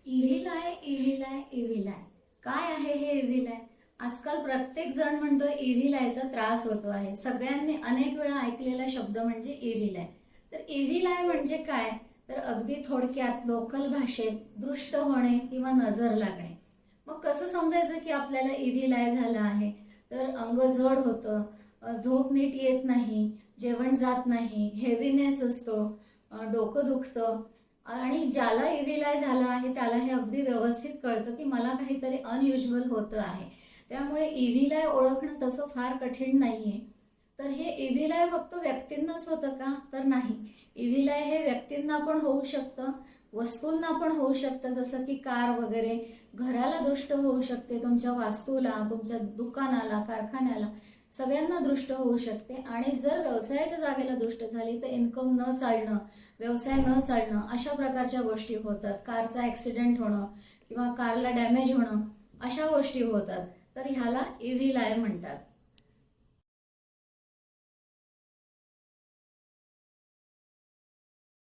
Evil आहे, evil आहे, evil आहे. काय आहे हे इव्हिल आहे? आजकाल प्रत्येक जण म्हणतोय इव्हिल आयचा त्रास होतो आहे. सगळ्यांनी अनेक वेळा ऐकलेला शब्द म्हणजे इव्हिल आहे. तर इव्हिल आय म्हणजे काय? तर अगदी थोडक्यात लोकल भाषेत दृष्ट होणे किंवा नजर लागणे. मग कसं समजायचं की आपल्याला इव्हिल आय झालं आहे? तर अंग जड होतं, झोप नीट येत नाही, जेवण जात नाही, हेवीनेस असतो, डोकं दुखतं. आणि ज्याला इव्हिल आय झालं आहे त्याला हे अगदी व्यवस्थित कळतं की मला काहीतरी अनयुज्युअल होतं आहे. त्यामुळे इव्हिल आय ओळखणं तसं फार कठीण नाहीये. तर हे इव्हिल आय फक्त व्यक्तींनाच होतं का? तर नाही. इव्हिल आय हे व्यक्तींना पण होऊ शकतं, वस्तूंना पण होऊ शकतं, जसं की कार वगैरे. घराला दृष्ट होऊ शकते, तुमच्या वास्तूला, तुमच्या दुकानाला, कारखान्याला, सगळ्यांना दृष्ट होऊ शकते. आणि जर व्यवसायाच्या जागेला दृष्ट झाली तर इन्कम न चालणं, व्यवसाय न चालणं, अशा प्रकारच्या गोष्टी होतात. कारचा ॲक्सिडेंट होणं किंवा कारला डॅमेज होणं, अशा गोष्टी होतात. तर ह्याला इव्हिल आय म्हणतात.